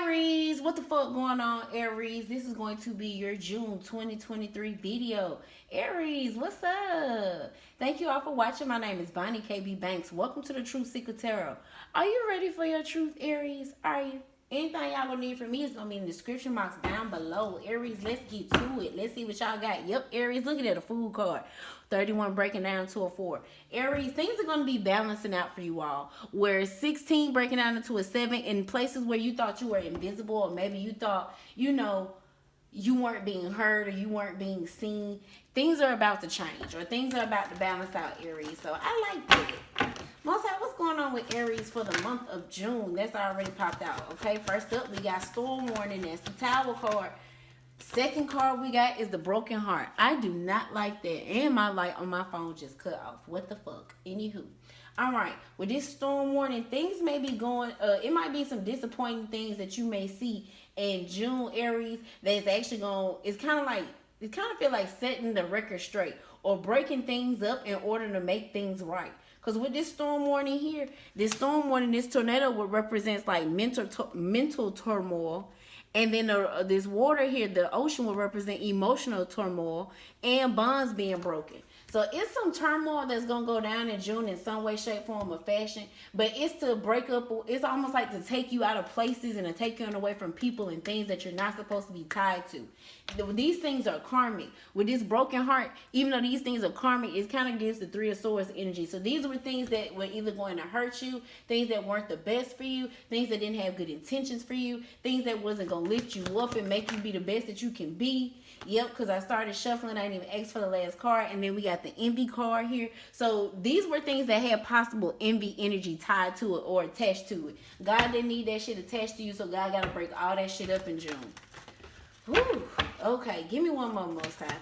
Aries, what the fuck going on, Aries? This is going to be your June 2023 video. Aries, what's up? Thank you all for watching. My name is Bonnie KB Banks. Welcome to the Truth Seeker Tarot. Are you ready for your truth, Aries? Are you? Anything y'all gonna need from me is gonna be in the description box down below. Aries, let's get to it. Let's see what y'all got. Yep, Aries, look at that, a food card. 31 breaking down to a 4. Aries, things are gonna be balancing out for you all. Where 16 breaking down into a 7 in places where you thought you were invisible, or maybe you thought, you weren't being heard or you weren't being seen. Things are about to change, or things are about to balance out, Aries. So I like that. Most High, what's going on with Aries for the month of June? That's already popped out. Okay, first up, we got Storm Warning. That's the Tower card. Second card we got is the Broken Heart. I do not like that. And my light on my phone just cut off. What the fuck? Anywho. Alright, with this Storm Warning, things may be going, it might be some disappointing things that you may see in June, Aries, that's actually going, it kind of feel like setting the record straight or breaking things up in order to make things right. Because with this storm warning here, this tornado would represent like mental turmoil. And then this water here, the ocean, will represent emotional turmoil and bonds being broken. So it's some turmoil that's going to go down in June in some way, shape, form, or fashion. But it's to break up. It's almost like to take you out of places and to take you away from people and things that you're not supposed to be tied to. These things are karmic. With this broken heart, even though these things are karmic, it kind of gives the Three of Swords energy. So these were things that were either going to hurt you, things that weren't the best for you, things that didn't have good intentions for you, things that wasn't going to lift you up and make you be the best that you can be. Yep, because I started shuffling. I didn't even ask for the last card. And then we got the envy card here. So these were things that had possible envy energy tied to it or attached to it. God didn't need that shit attached to you, so God got to break all that shit up in June. Whew. Okay, give me one more time.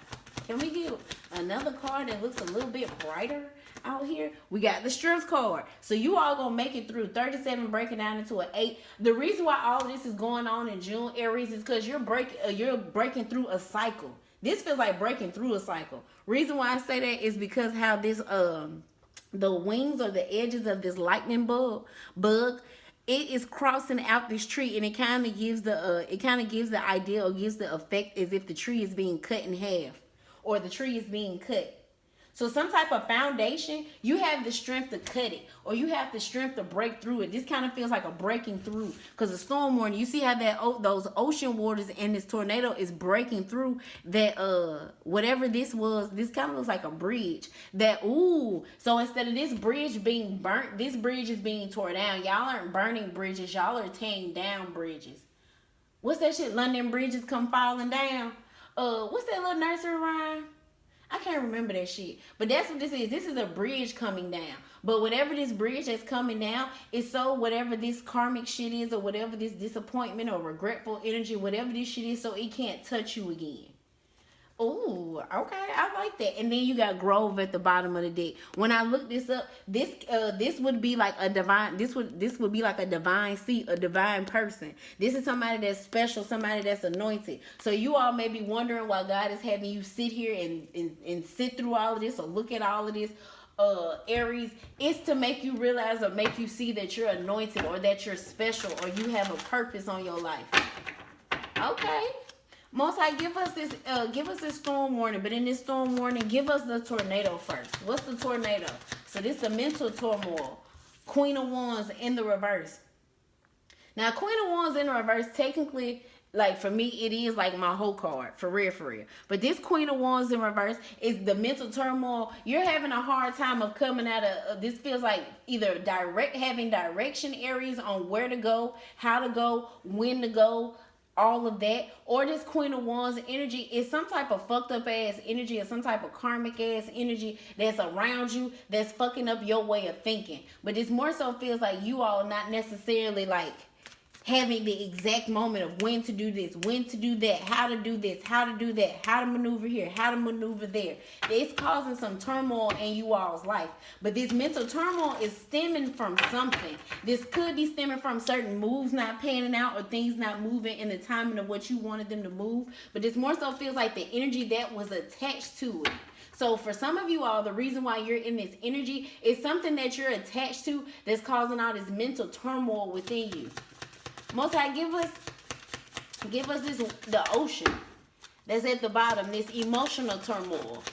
Can we get another card that looks a little bit brighter out here? We got the Strength card. So you all gonna make it through 37 breaking down into an 8. The reason why all of this is going on in June, Aries, is because you're breaking through a cycle. This feels like breaking through a cycle. Reason why I say that is because how this the wings or the edges of this lightning bug, it is crossing out this tree, and it kind of gives the idea or gives the effect as if the tree is being cut in half or the tree is being cut. So some type of foundation, you have the strength to cut it, or you have the strength to break through it. This kind of feels like a breaking through, because the storm warning, you see how those ocean waters and this tornado is breaking through that whatever this was. This kind of looks like a bridge. So instead of this bridge being burnt, this bridge is being torn down. Y'all aren't burning bridges, y'all are tearing down bridges. What's that shit? London bridges come falling down. What's that little nursery rhyme? I can't remember that shit. But that's what this is. This is a bridge coming down. But whatever this bridge that's coming down is, so whatever this karmic shit is, or whatever this disappointment or regretful energy, whatever this shit is, so it can't touch you again. Ooh, okay, I like that. And then you got Grove at the bottom of the deck. When I look this up, this would be like a divine. This would be like a divine seat, a divine person. This is somebody that's special, somebody that's anointed. So you all may be wondering why God is having you sit here and sit through all of this or look at all of this. Aries, it's to make you realize or make you see that you're anointed or that you're special or you have a purpose on your life. Okay. Most High, give us this storm warning, but in this storm warning, give us the tornado first. What's the tornado? So this is the mental turmoil. Queen of Wands in the reverse. Now, Queen of Wands in the reverse, technically, like for me, it is like my whole card, for real, for real. But this Queen of Wands in reverse is the mental turmoil. You're having a hard time of coming out of, this feels like either having direction, Aries, on where to go, how to go, when to go, all of that. Or this Queen of Wands energy is some type of fucked up ass energy or some type of karmic ass energy that's around you that's fucking up your way of thinking. But this more so feels like you all not necessarily like having the exact moment of when to do this, when to do that, how to do this, how to do that, how to maneuver here, how to maneuver there. It's causing some turmoil in you all's life. But this mental turmoil is stemming from something. This could be stemming from certain moves not panning out or things not moving in the timing of what you wanted them to move. But this more so feels like the energy that was attached to it. So for some of you all, the reason why you're in this energy is something that you're attached to that's causing all this mental turmoil within you. Most High, give us give us the ocean that's at the bottom, this emotional turmoil.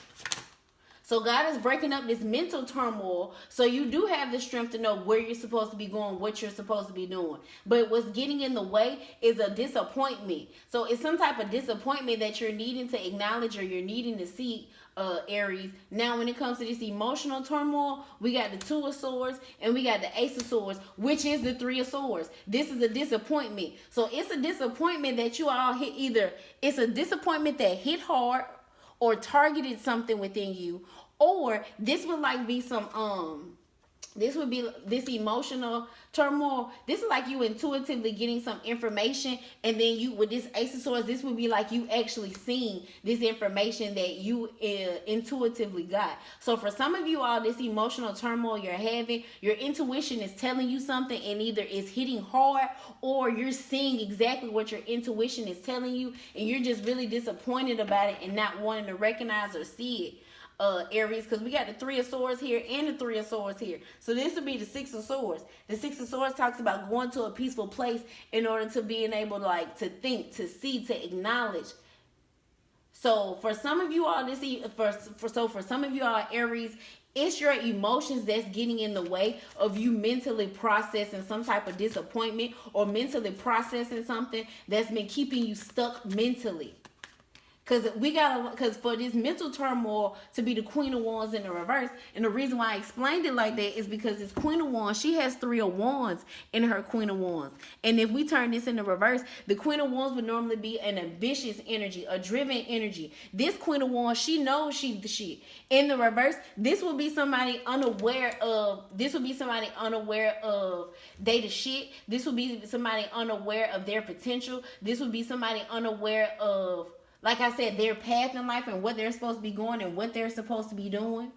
So God is breaking up this mental turmoil, so you do have the strength to know where you're supposed to be going, what you're supposed to be doing. But what's getting in the way is a disappointment. So it's some type of disappointment that you're needing to acknowledge, or you're needing to see, Aries. Now, when it comes to this emotional turmoil, we got the Two of Swords and we got the Ace of Swords, which is the Three of Swords. This is a disappointment. So it's a disappointment that you all hit. Either it's a disappointment that hit hard or targeted something within you, or this would like be some this would be this emotional turmoil. This is like you intuitively getting some information, and then you, with this Ace of Swords, this would be like you actually seeing this information that you intuitively got. So for some of you all, this emotional turmoil you're having, your intuition is telling you something, and either it's hitting hard, or you're seeing exactly what your intuition is telling you, and you're just really disappointed about it and not wanting to recognize or see it. Aries, because we got the Three of Swords here and the Three of Swords here. So this would be the Six of Swords. The Six of Swords talks about going to a peaceful place in order to being able to, like, to think, to see, to acknowledge. So for some of you all, for some of you all, Aries, it's your emotions that's getting in the way of you mentally processing some type of disappointment, or mentally processing something that's been keeping you stuck mentally. Because for this mental turmoil to be the Queen of Wands in the reverse, and the reason why I explained it like that is because this Queen of Wands, she has Three of Wands in her Queen of Wands. And if we turn this into reverse, the Queen of Wands would normally be an ambitious energy, a driven energy. This Queen of Wands, she knows she's the shit. In the reverse, this will be somebody unaware of, they the shit. This will be somebody unaware of their potential. This will be somebody unaware of, like I said, their path in life and what they're supposed to be going and what they're supposed to be doing.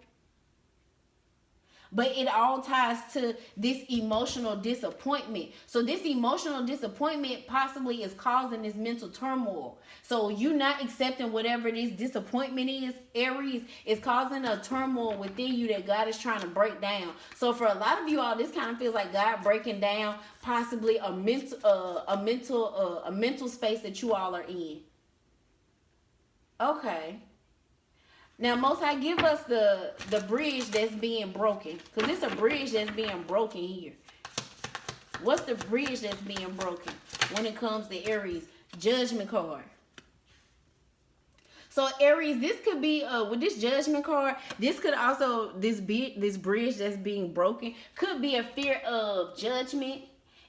But it all ties to this emotional disappointment. So this emotional disappointment possibly is causing this mental turmoil. So you not accepting whatever this disappointment is, Aries, is causing a turmoil within you that God is trying to break down. So for a lot of you all, this kind of feels like God breaking down possibly a mental space that you all are in. Okay. Now, Most High, give us the bridge that's being broken. Because it's a bridge that's being broken here. What's the bridge that's being broken when it comes to Aries? Judgment card. So, Aries, this could be, with this Judgment card, this could also, this bridge that's being broken, could be a fear of judgment.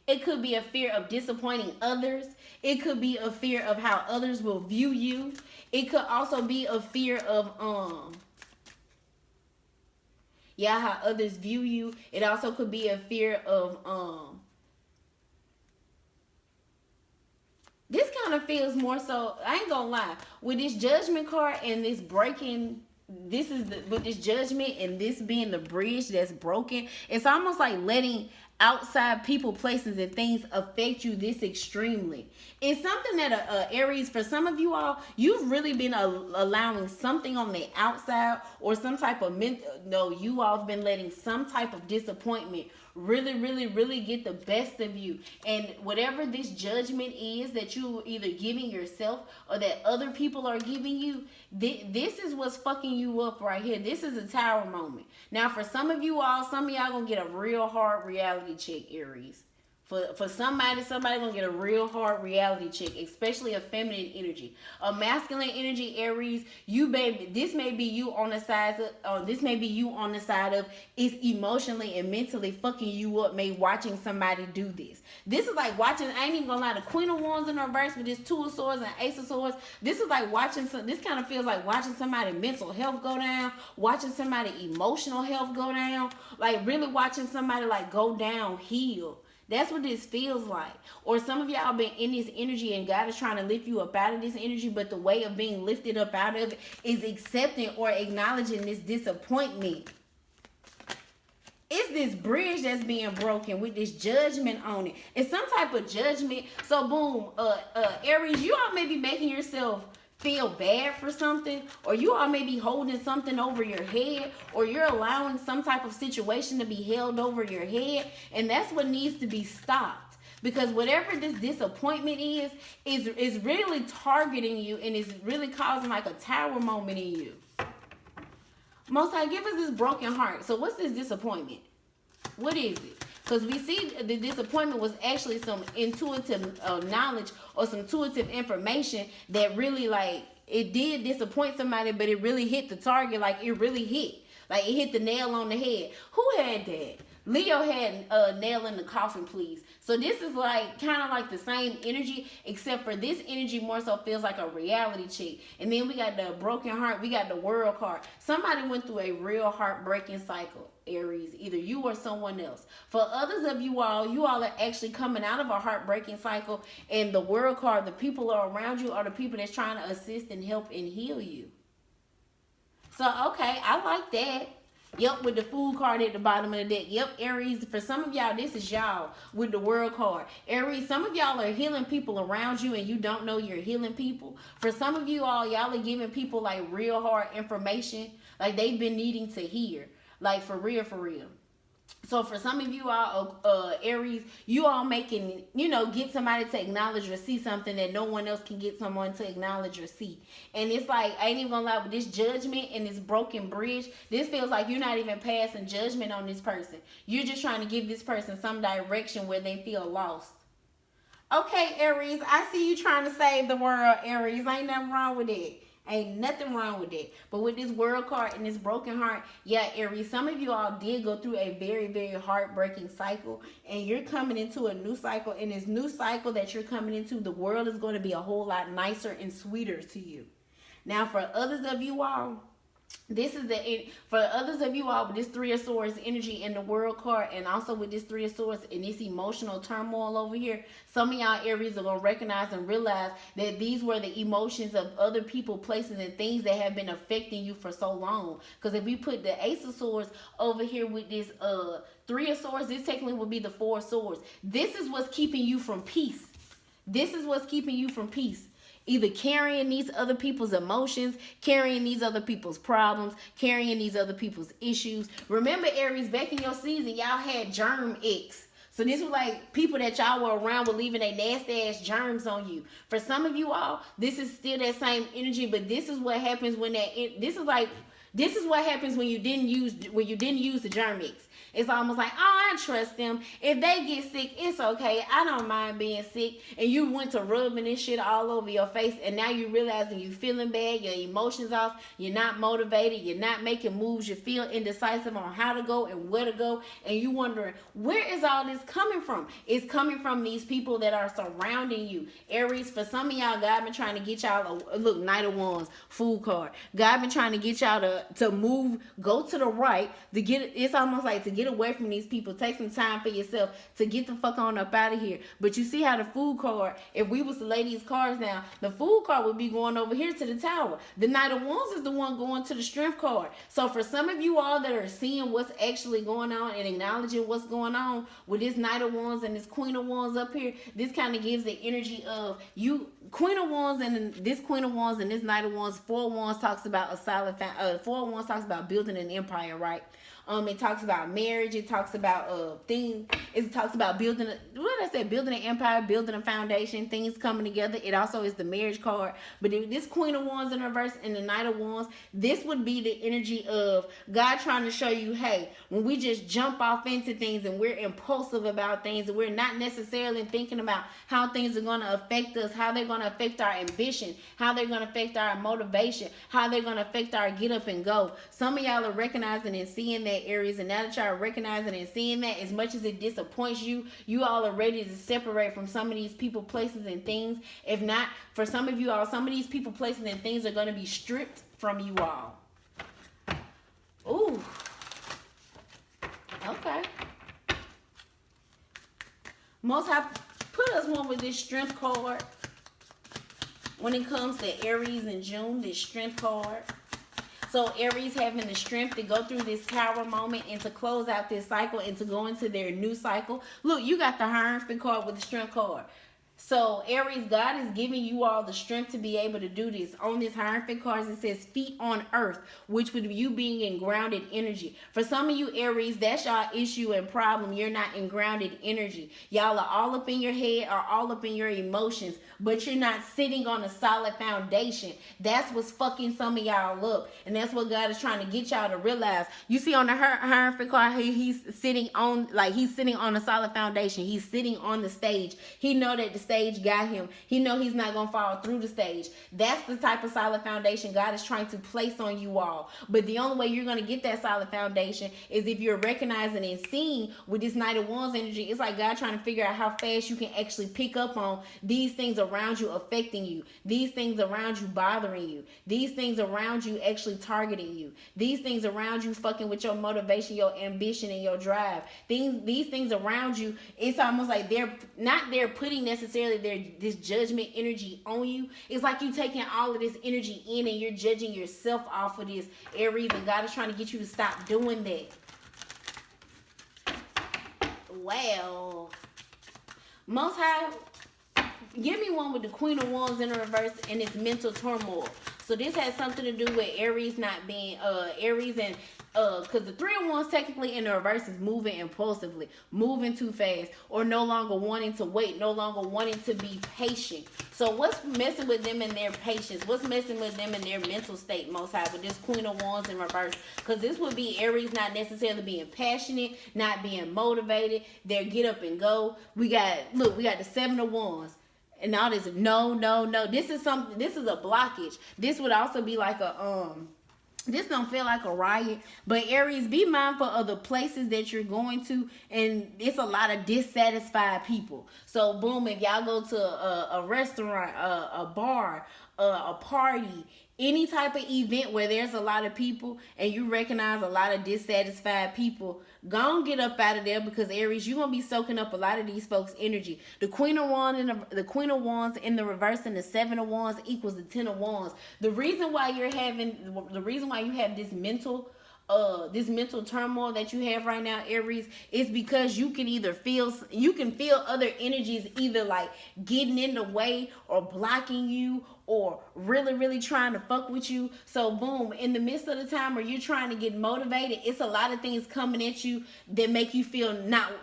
It could be a fear of disappointing others. It could be a fear of how others will view you. It could also be a fear of how others view you. It also could be a fear of this kind of feels more so, I ain't gonna lie, with this Judgment card and this breaking, with this Judgment and this being the bridge that's broken, it's almost like letting outside people, places, and things affect you this extremely. It's something that Aries, for some of you all, you've really been allowing something on the outside, or some type of you all have been letting some type of disappointment really get the best of you. And whatever this judgment is that you either giving yourself or that other people are giving you, this is what's fucking you up right here. This is a Tower moment. Now, for some of y'all gonna get a real hard reality check, Aries. For somebody gonna get a real hard reality check, especially a feminine energy. A masculine energy, Aries, this may be you on the side of it's emotionally and mentally fucking you up, watching somebody do this. This is like watching, I ain't even gonna lie, the Queen of Wands in reverse with this Two of Swords and Ace of Swords. This is like this kind of feels like watching somebody mental health go down, watching somebody emotional health go down, like really watching somebody like go downhill. That's what this feels like. Or some of y'all been in this energy and God is trying to lift you up out of this energy, but the way of being lifted up out of it is accepting or acknowledging this disappointment. It's this bridge that's being broken with this judgment on it. It's some type of judgment. So boom, Aries, you all may be making yourself feel bad for something, or you all may be holding something over your head, or you're allowing some type of situation to be held over your head, and that's what needs to be stopped. Because whatever this disappointment is really targeting you and is really causing like a tower moment in you. Most High, give us this broken heart. So what's this disappointment? What is it? Because we see the disappointment was actually some intuitive knowledge or some intuitive information that really, like, it did disappoint somebody, but it really hit the target. Like, it really hit. Like, it hit the nail on the head. Who had that? Leo had a nail in the coffin, please. So this is like kind of like the same energy, except for this energy more so feels like a reality check. And then we got the broken heart. We got the world card. Somebody went through a real heartbreaking cycle, Aries, either you or someone else. For others of you all are actually coming out of a heartbreaking cycle, and the world card, the people around you are the people that's trying to assist and help and heal you. So, okay, I like that. Yep, with the Fool card at the bottom of the deck. Yep, Aries, for some of y'all, this is y'all with the World card. Aries, some of y'all are healing people around you and you don't know you're healing people. For some of you all, y'all are giving people like real hard information, like they've been needing to hear. Like for real, for real. So for some of you all, Aries, you all making, get somebody to acknowledge or see something that no one else can get someone to acknowledge or see. And it's like, I ain't even gonna lie, with this judgment and this broken bridge, this feels like you're not even passing judgment on this person. You're just trying to give this person some direction where they feel lost. Okay, Aries, I see you trying to save the world, Aries. Ain't nothing wrong with it. Ain't nothing wrong with it. But with this world card and this broken heart, yeah, Aries, some of you all did go through a very, very heartbreaking cycle. And you're coming into a new cycle. And this new cycle that you're coming into, the world is going to be a whole lot nicer and sweeter to you. Now, for others of you all, this is for others of you all with this Three of Swords energy in the world card, and also with this Three of Swords and this emotional turmoil over here, some of y'all Aries are going to recognize and realize that these were the emotions of other people, places, and things that have been affecting you for so long. Because if we put the Ace of Swords over here with this Three of Swords, this technically would be the Four of Swords. This is what's keeping you from peace. This is what's keeping you from peace. Either carrying these other people's emotions, carrying these other people's problems, carrying these other people's issues. Remember, Aries, back in your season, y'all had germ X. So this was like people that y'all were around were leaving their nasty ass germs on you. For some of you all, this is still that same energy, but this is what happens when this is what happens when you didn't use the germ X. It's almost like, oh, I trust them. If they get sick, it's okay. I don't mind being sick. And you went to rubbing this shit all over your face, and now you realizing you feeling bad, your emotions off, you're not motivated, you're not making moves, you feel indecisive on how to go and where to go, and you wondering, where is all this coming from? It's coming from these people that are surrounding you. Aries, for some of y'all, God been trying to get y'all, look, Knight of Wands, Fool card. God been trying to get y'all to move, go to the right, to get, it's almost like to get away from these people. Take some time for yourself to get the fuck on up out of here. But you see how the Fool card, if we was to lay these cards down, the Fool card would be going over here to the Tower. The Knight of Wands is the one going to the Strength card. So for some of you all that are seeing what's actually going on and acknowledging what's going on with this Knight of Wands and this Queen of Wands up here, this kind of gives the energy of you, Queen of Wands, and this Queen of Wands and this Knight of Wands. Four of Wands talks about a solid Four of Wands talks about building an empire, right? It talks about marriage. It talks about things. It talks about building. What did I say? Building an empire, building a foundation, things coming together. It also is the marriage card. But this Queen of Wands in reverse and the Knight of Wands, this would be the energy of God trying to show you, hey, when we just jump off into things and we're impulsive about things and we're not necessarily thinking about how things are going to affect us, how they're going to affect our ambition, how they're going to affect our motivation, how they're going to affect our get up and go. Some of y'all are recognizing and seeing that, Aries, and now that y'all are recognizing and seeing that, as much as it disappoints you, you all are ready to separate from some of these people, places, and things. If not, for some of you all, some of these people, places, and things are going to be stripped from you all. Ooh. Okay. Most High put us one with this Strength card. When it comes to Aries and June, this Strength card. So Aries having the strength to go through this Tower moment and to close out this cycle and to go into their new cycle. Look, you got the Hierophant card with the Strength card. So, Aries, God is giving you all the strength to be able to do this. On this Hierophant cards, it says feet on earth, which would you being in grounded energy. For some of you, Aries, that's y'all issue and problem. You're not in grounded energy. Y'all are all up in your head or all up in your emotions, but you're not sitting on a solid foundation. That's what's fucking some of y'all up. And that's what God is trying to get y'all to realize. You see on the Hierophant card, he's sitting on, like, he's sitting on a solid foundation. He's sitting on the stage. He know that the stage got him. He know he's not gonna fall through the stage. That's the type of solid foundation God is trying to place on you all. But the only way you're gonna get that solid foundation is if you're recognizing and seeing with this Knight of Wands energy. It's like God trying to figure out how fast you can actually pick up on these things around you affecting you, these things around you bothering you, these things around you actually targeting you, these things around you fucking with your motivation, your ambition, and your drive. These things around you, it's almost like they're putting necessarily this judgment energy on you. It's like you taking all of this energy in and you're judging yourself off of this, Aries, and God is trying to get you to stop doing that. Well, Most High, give me one with the Queen of Wands in the reverse and it's mental turmoil. So this has something to do with Aries not being Aries and because the Three of Wands technically in the reverse is moving impulsively, moving too fast, or no longer wanting to wait, no longer wanting to be patient. So what's messing with them in their patience? What's messing with them in their mental state, Most High, with this Queen of Wands in reverse? Because this would be Aries not necessarily being passionate, not being motivated. They're get up and go. We got the Seven of Wands. And all this, no. This is something. This is a blockage. This would also be like a This don't feel like a riot, but Aries, be mindful of the places that you're going to, and it's a lot of dissatisfied people. So boom, if y'all go to a restaurant, a bar, a party, any type of event where there's a lot of people and you recognize a lot of dissatisfied people, go and get up out of there, because Aries, you're gonna be soaking up a lot of these folks' energy. The Queen of Wands and the Queen of Wands in the reverse and the Seven of Wands equals the Ten of Wands. The reason why you have this mental turmoil that you have right now, Aries, is because you can feel other energies either like getting in the way or blocking you or really trying to fuck with you. So boom, in the midst of the time where you're trying to get motivated, it's a lot of things coming at you that make you feel not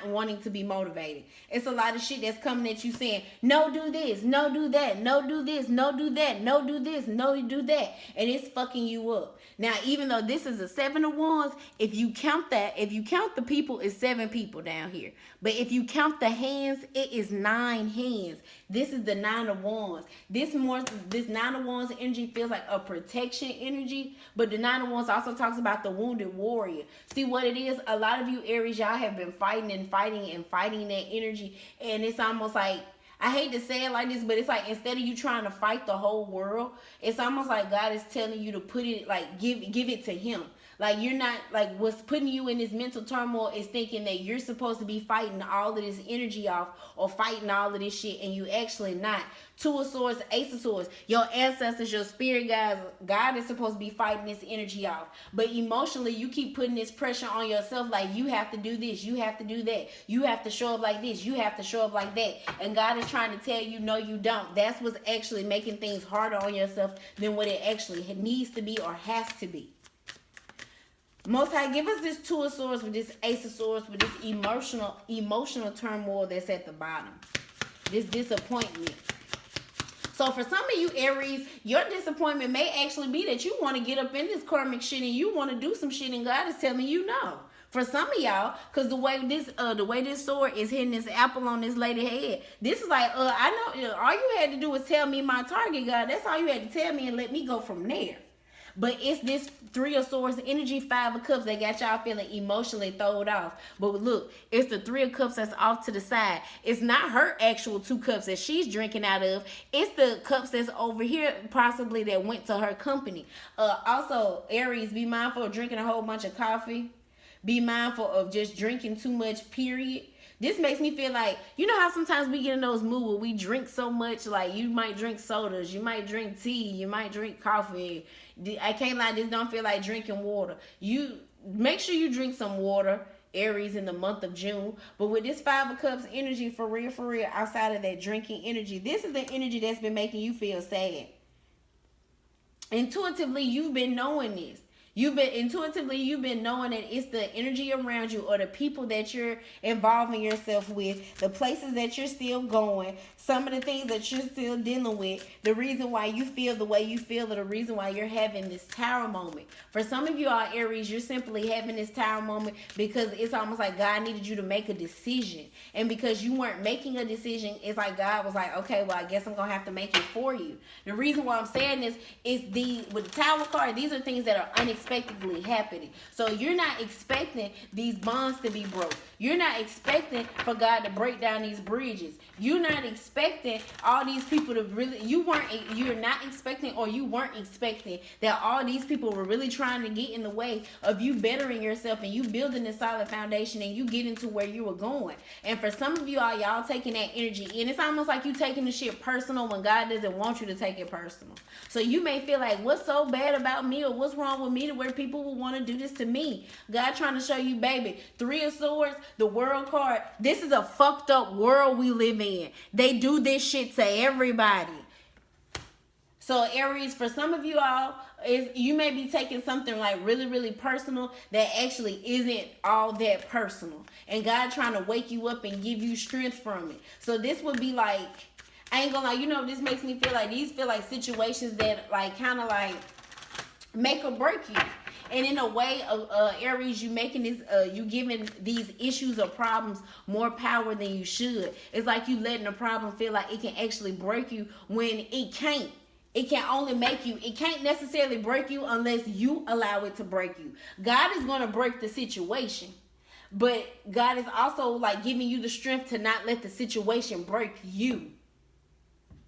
wanting to be motivated. It's a lot of shit that's coming at you saying, no, do this, no, do that, no, do this, no, do that, no, do this, no, do that. And it's fucking you up. Now, even though this is a Seven of Wands, if you count the people, it's 7 people down here. But if you count the hands, it is 9 hands. This is the Nine of Wands. This Nine of Wands energy feels like a protection energy, but the Nine of Wands also talks about the wounded warrior. See what it is? A lot of you Aries, y'all have been fighting that energy, and it's almost like, I hate to say it like this, but it's like instead of you trying to fight the whole world, it's almost like God is telling you to put it, like give it to him. Like you're not, like what's putting you in this mental turmoil is thinking that you're supposed to be fighting all of this energy off or fighting all of this shit, and you actually not. Two of Swords, Ace of Swords, your ancestors, your spirit guides, God is supposed to be fighting this energy off. But emotionally, you keep putting this pressure on yourself, like you have to do this, you have to do that, you have to show up like this, you have to show up like that. And God is trying to tell you, no, you don't. That's what's actually making things harder on yourself than what it actually needs to be or has to be. Most High, give us this Two of Swords with this Ace of Swords with this emotional turmoil that's at the bottom. This disappointment. So for some of you Aries, your disappointment may actually be that you want to get up in this karmic shit and you want to do some shit, and God is telling you no. For some of y'all, because the way this sword is hitting this apple on this lady's head, this is like, I know all you had to do was tell me my target, God. That's all you had to tell me and let me go from there. But it's this Three of Swords energy, Five of Cups that got y'all feeling emotionally thrown off. But look, it's the Three of Cups that's off to the side. It's not her actual 2 cups that she's drinking out of. It's the cups that's over here possibly that went to her company. Also, Aries, be mindful of drinking a whole bunch of coffee. Be mindful of just drinking too much, period. This makes me feel like, you know how sometimes we get in those moods where we drink so much, like you might drink sodas, you might drink tea, you might drink coffee. I can't lie, this don't feel like drinking water. You make sure you drink some water. Aries in the month of June. But with this Five of Cups energy, for real, outside of that drinking energy, this is the energy that's been making you feel sad. Intuitively, you've been knowing this. You've been knowing that it's the energy around you or the people that you're involving yourself with, the places that you're still going, some of the things that you're still dealing with, the reason why you feel the way you feel, or the reason why you're having this tower moment. For some of you all Aries, you're simply having this tower moment because it's almost like God needed you to make a decision. And because you weren't making a decision, it's like God was like, okay, well, I guess I'm going to have to make it for you. The reason why I'm saying this is with the Tower card, these are things that are unexpectedly happening. So you're not expecting these bonds to be broke. You're not expecting for God to break down these bridges. You're not expecting all these people to really, you're not expecting, or you weren't expecting that all these people were really trying to get in the way of you bettering yourself and you building a solid foundation and you getting to where you were going. And for some of you all, y'all taking that energy, and it's almost like you taking the shit personal when God doesn't want you to take it personal. So you may feel like, what's so bad about me, or what's wrong with me to where people will want to do this to me? God trying to show you, baby, Three of Swords, the World card. This is a fucked up world we live in. They do this shit to everybody. So Aries, for some of you all, you may be taking something like really personal that actually isn't all that personal. And God trying to wake you up and give you strength from it. So this would be like, I ain't gonna lie, this makes me feel like these feel like situations that like kind of like make or break you. And in a way, Aries, you making this, you giving these issues or problems more power than you should. It's like you letting a problem feel like it can actually break you when it can't. It can only make you. It can't necessarily break you unless you allow it to break you. God is going to break the situation. But God is also like giving you the strength to not let the situation break you.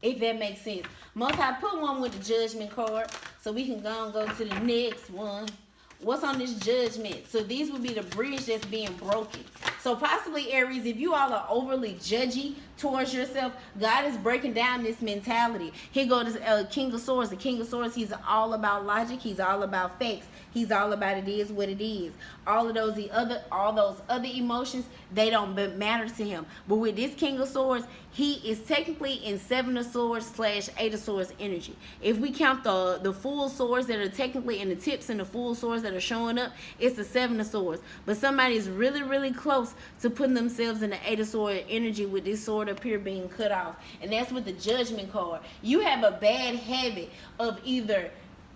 If that makes sense. Most High, put one with the Judgment card so we can go to the next one. What's on this Judgment? So these would be the bridge that's being broken. So possibly Aries, if you all are overly judgy towards yourself, God is breaking down this mentality. Here goes King of Swords. The King of Swords, he's all about logic. He's all about facts. He's all about it is what it is. All those other emotions, they don't matter to him. But with this King of Swords, he is technically in Seven of Swords / Eight of Swords energy. If we count the full swords that are technically in the tips and the full swords that are showing up, it's the Seven of Swords. But somebody is really close to putting themselves in the Eight of Swords energy with this sword up here being cut off. And that's with the Judgment card. You have a bad habit of either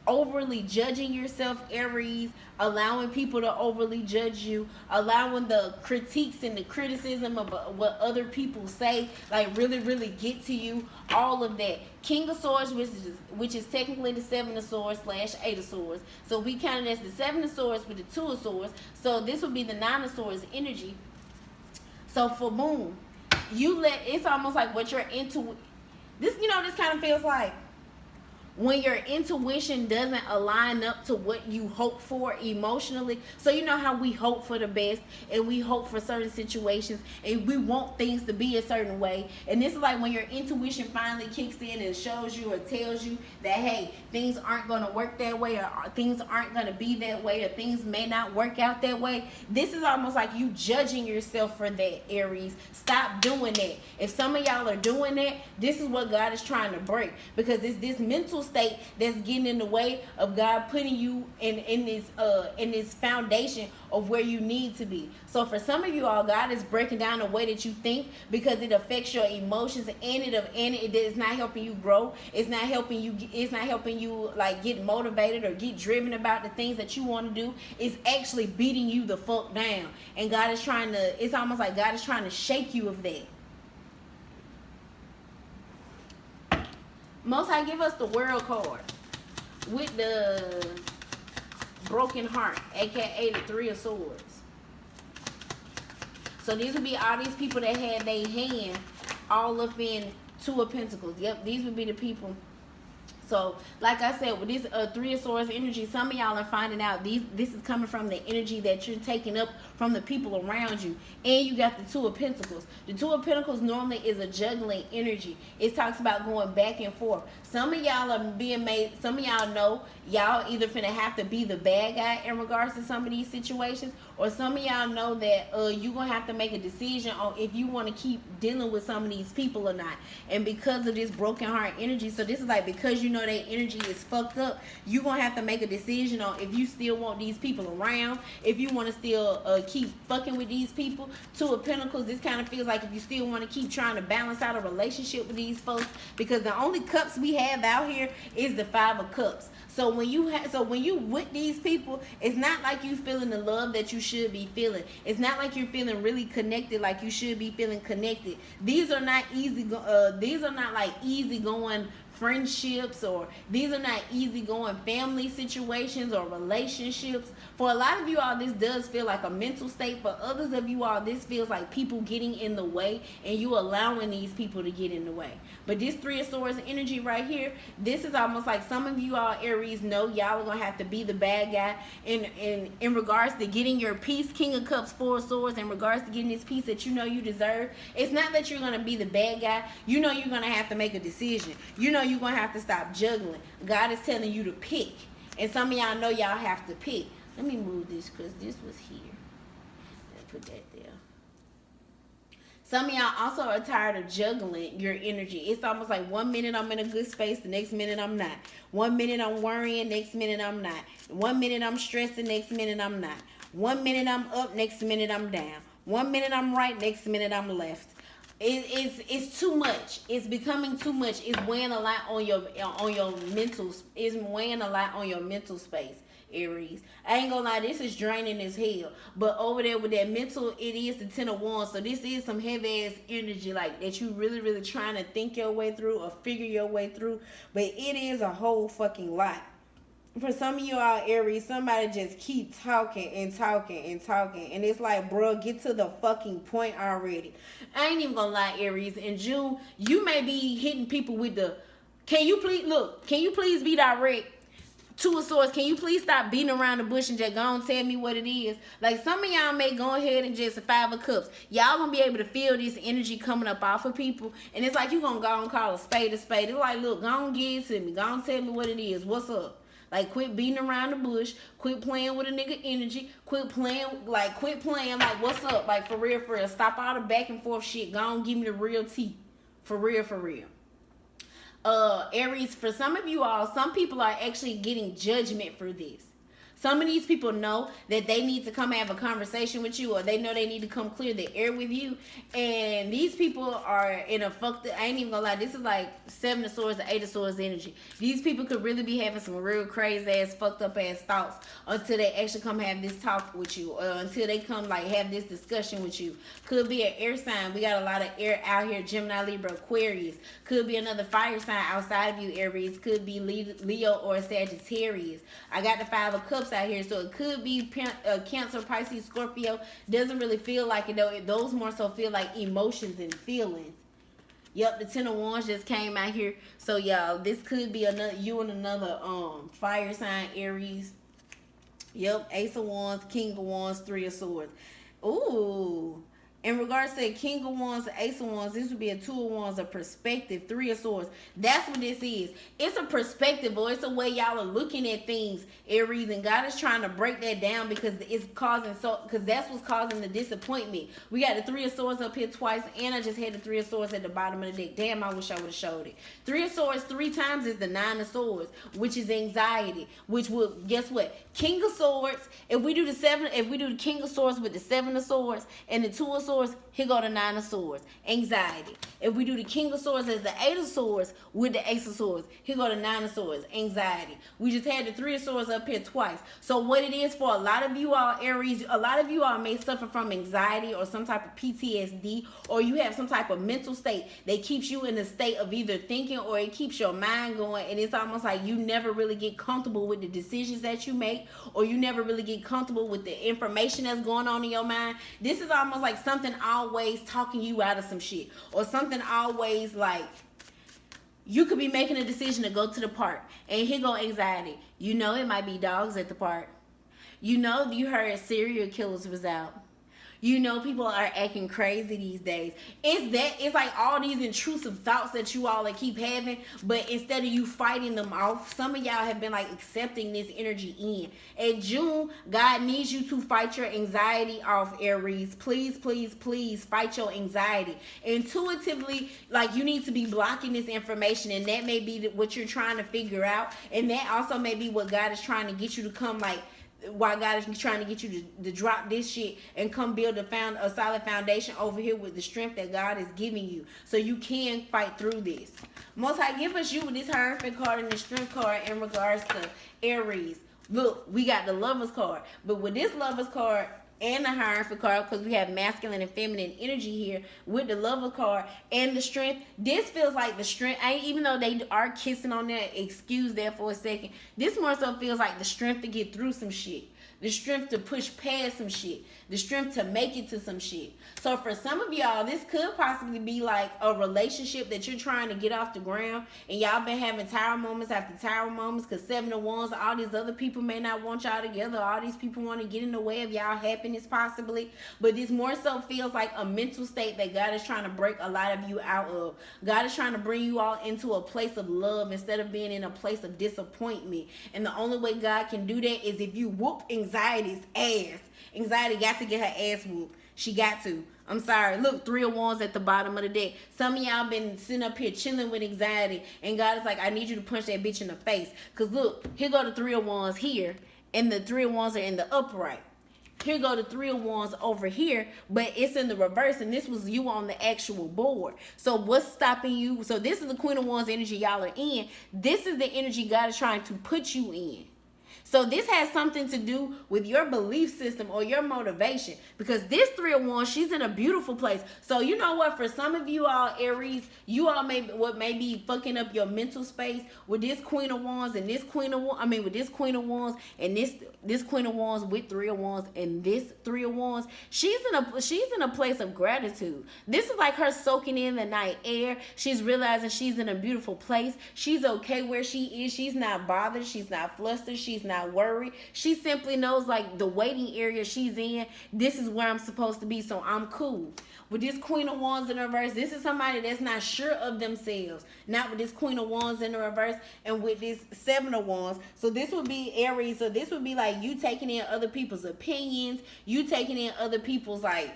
overly judging yourself, Aries, allowing people to overly judge you, allowing the critiques and the criticism of what other people say, like really get to you, all of that. King of Swords, which is technically the Seven of Swords / Eight of Swords. So we count it as the Seven of Swords with the Two of Swords. So this would be the Nine of Swords energy. So for boom, it's almost like what you're into. This kind of feels like when your intuition doesn't align up to what you hope for emotionally. So you know how we hope for the best and we hope for certain situations and we want things to be a certain way. And this is like when your intuition finally kicks in and shows you or tells you that, hey, things aren't going to work that way, or things aren't going to be that way, or things may not work out that way. This is almost like you judging yourself for that, Aries. Stop doing that. If some of y'all are doing that, this is what God is trying to break, because it's this mental state that's getting in the way of God putting you in this foundation of where you need to be. So for some of you all, God is breaking down the way that you think, because it affects your emotions, and it is not helping you grow. It's not helping you like get motivated or get driven about the things that you want to do. It's actually beating you the fuck down. And God is it's almost like God is trying to shake you of that. Most High, give us the World card with the broken heart, aka the Three of Swords. So these would be all these people that had their hand all up in Two of Pentacles. Yep, these would be the people. So, like I said, with this Three of Swords energy, some of y'all are finding out this is coming from the energy that you're taking up from the people around you. And you got the Two of Pentacles. The Two of Pentacles normally is a juggling energy. It talks about going back and forth. Some of y'all are being made, some of y'all know y'all either finna have to be the bad guy in regards to some of these situations, or some of y'all know that you're gonna have to make a decision on if you want to keep dealing with some of these people or not. And because of this broken heart energy, so this is like, because you know that energy is fucked up, you're gonna have to make a decision on if you still want these people around, if you want to still keep fucking with these people. Two of Pentacles, this kind of feels like if you still want to keep trying to balance out a relationship with these folks, because the only cups we have out here is the Five of Cups. So when you with these people, it's not like you feeling the love that you should be feeling. It's not like you're feeling really connected like you should be feeling connected. These are not like easy going friendships, or these are not easy going family situations or relationships. For a lot of you all, this does feel like a mental state. For others of you all, this feels like people getting in the way and you allowing these people to get in the way. But this Three of Swords energy right here, this is almost like some of you all Aries know y'all are gonna have to be the bad guy in regards to getting your peace. King of Cups, Four of Swords, in regards to getting this peace that you know you deserve. It's not that you're gonna be the bad guy. You know you're gonna have to make a decision. You know you're gonna have to stop juggling. God is telling you to pick, and some of y'all know y'all have to pick. Let me move this because this was here. Let's put that there. Some of y'all also are tired of juggling your energy. It's almost like 1 minute I'm in a good space, the next minute I'm not. 1 minute I'm worrying, next minute I'm not. 1 minute I'm stressing, next minute I'm not. 1 minute I'm up, next minute I'm down. 1 minute I'm right, next minute I'm left. It's too much. It's becoming too much. It's weighing a lot on your mental. It's weighing a lot on your mental space, Aries. I ain't gonna lie, this is draining as hell. But over there with that mental, it is the Ten of Wands. So this is some heavy ass energy, like that you really, really trying to think your way through or figure your way through. But it is a whole fucking lot. For some of you all Aries, somebody just keep talking and talking and talking, and it's like, bro, get to the fucking point already. I ain't even gonna lie, Aries, in June you may be hitting people with the, can you please be direct? Two of Swords, can you please stop beating around the bush and just go and tell me what it is? Like, some of y'all may go ahead and just Five of Cups. Y'all gonna be able to feel this energy coming up off of people, and it's like you gonna go and call a spade a spade. It's like, look, go on, give it to me. Go on, tell me what it is. What's up? Like, quit beating around the bush. Quit playing with a nigga energy. Quit playing, like, what's up? Like, for real, for real. Stop all the back and forth shit. Go on, give me the real tea. For real, for real. Aries, for some of you all, some people are actually getting judgment for this. Some of these people know that they need to come have a conversation with you, or they know they need to come clear the air with you. And these people are in a fucked up, I ain't even gonna lie, this is like Seven of Swords, the Eight of Swords energy. These people could really be having some real crazy ass, fucked up ass thoughts until they actually come have this talk with you, or until they come like have this discussion with you. Could be an air sign. We got a lot of air out here. Gemini, Libra, Aquarius. Could be another fire sign outside of you, Aries. Could be Leo or Sagittarius. I got the Five of Cups out here, so it could be Cancer, Pisces, Scorpio. Doesn't really feel like it though. Those more so feel like emotions and feelings. Yep, the Ten of Wands just came out here. So y'all, this could be another you and another fire sign, Aries. Yep, Ace of Wands, King of Wands, Three of Swords. Ooh. In regards to King of Wands, Ace of Wands, this would be a Two of Wands, a perspective, Three of Swords. That's what this is. It's a perspective, or it's a way y'all are looking at things, Aries, and God is trying to break that down because it's causing because that's what's causing the disappointment. We got the Three of Swords up here twice, and I just had the Three of Swords at the bottom of the deck. Damn, I wish I would have showed it. Three of Swords 3 times is the Nine of Swords, which is anxiety, which will, guess what? King of Swords, if we do the King of Swords with the Seven of Swords and the Two of Swords, here go the Nine of Swords, anxiety. If we do the King of Swords as the Eight of Swords with the Ace of Swords, here go the Nine of Swords, anxiety. We just had the Three of Swords up here twice. So what it is for a lot of you all, Aries, a lot of you all may suffer from anxiety or some type of PTSD, or you have some type of mental state that keeps you in a state of either thinking, or it keeps your mind going, and it's almost like you never really get comfortable with the decisions that you make, or you never really get comfortable with the information that's going on in your mind. This is almost like something always talking you out of some shit, or something always like You could be making a decision to go to the park, and here go anxiety. You know it might be dogs at the park. You know you heard serial killers was out. You know people are acting crazy these days. It's like all these intrusive thoughts that you all like keep having, but instead of you fighting them off, some of y'all have been like accepting this energy in. In June, God needs you to fight your anxiety off, Aries. Please, please, please fight your anxiety. Intuitively, like you need to be blocking this information, and that may be what you're trying to figure out, and that also may be what God is trying to get you to come like why God is trying to get you to drop this shit and come build a solid foundation over here with the strength that God is giving you so you can fight through this. Most High, give us you with this Hierophant card and the Strength card in regards to Aries. Look, we got the Lovers card, but with this Lovers card and the Hierophant card, because we have masculine and feminine energy here with the Lover card and the Strength, this feels like the Strength, even though they are kissing on that, excuse that for a second, this more so feels like the strength to get through some shit, the strength to push past some shit, the strength to make it to some shit. So for some of y'all, this could possibly be like a relationship that you're trying to get off the ground, and y'all been having tower moments after tower moments, because 7 of Wands, all these other people may not want y'all together. All these people want to get in the way of y'all happiness possibly, but this more so feels like a mental state that God is trying to break a lot of you out of. God is trying to bring you all into a place of love instead of being in a place of disappointment, and the only way God can do that is if you whoop anxiety's ass. Anxiety got to get her ass whooped. She got to. I'm sorry. Look, 3 of Wands at the bottom of the deck. Some of y'all been sitting up here chilling with anxiety, and God is like, I need you to punch that bitch in the face. Because look, here go the 3 of Wands here, and the 3 of Wands are in the upright. Here go the 3 of Wands over here, but it's in the reverse, and this was you on the actual board. So what's stopping you? So this is the Queen of Wands energy y'all are in. This is the energy God is trying to put you in. So this has something to do with your belief system or your motivation, because this 3 of Wands, she's in a beautiful place. So you know what? For some of you all, Aries, you all may be fucking up your mental space with this Queen of Wands and this Queen of Wands. I mean, with this Queen of Wands and this Queen of Wands with 3 of Wands and this 3 of Wands. She's in a place of gratitude. This is like her soaking in the night air. She's realizing she's in a beautiful place. She's okay where she is. She's not bothered. She's not flustered. She's not worried. She simply knows like the waiting area she's in, this is where I'm supposed to be, so I'm cool. With this Queen of Wands in the reverse, this is somebody that's not sure of themselves. Not with this Queen of Wands in the reverse and with this 7 of Wands. So this would be Aries. So this would be like you taking in other people's opinions, you taking in other people's like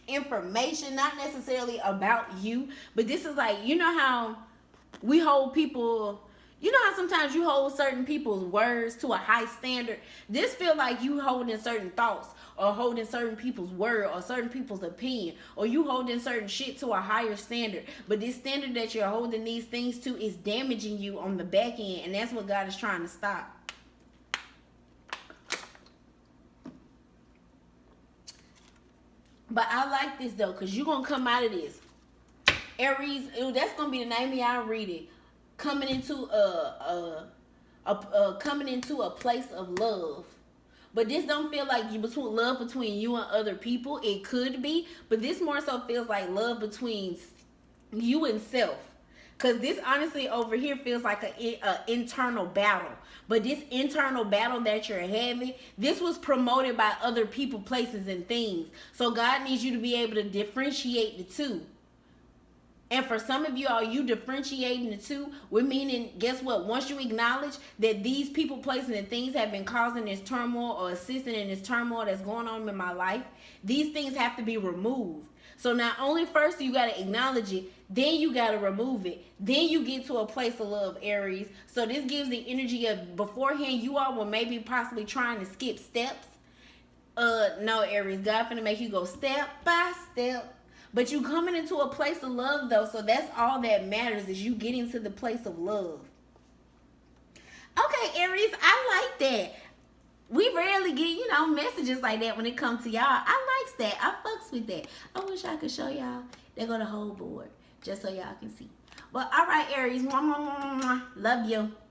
information, not necessarily about you, but this is like, you know how we hold people. You know how sometimes you hold certain people's words to a high standard? This feel like you holding certain thoughts or holding certain people's word or certain people's opinion, or you holding certain shit to a higher standard. But this standard that you're holding these things to is damaging you on the back end, and that's what God is trying to stop. But I like this though, because you're going to come out of this. Aries, that's going to be the name of y'all reading. Coming into a place of love. But this don't feel like love between you and other people. It could be, but this more so feels like love between you and self. Because this honestly over here feels like a internal battle. But this internal battle that you're having, this was promoted by other people, places, and things. So God needs you to be able to differentiate the two. And for some of you all, you differentiating the two, we're meaning, guess what? Once you acknowledge that these people, places, and things have been causing this turmoil or assisting in this turmoil that's going on in my life, these things have to be removed. So not only first you got to acknowledge it, then you got to remove it. Then you get to a place of love, Aries. So this gives the energy of beforehand, you all were maybe possibly trying to skip steps. No, Aries, God finna make you go step by step. But you coming into a place of love, though, so that's all that matters, is you getting to the place of love. Okay, Aries, I like that. We rarely get, messages like that when it comes to y'all. I likes that. I fucks with that. I wish I could show y'all. They go the whole board, just so y'all can see. But all right, Aries, love you.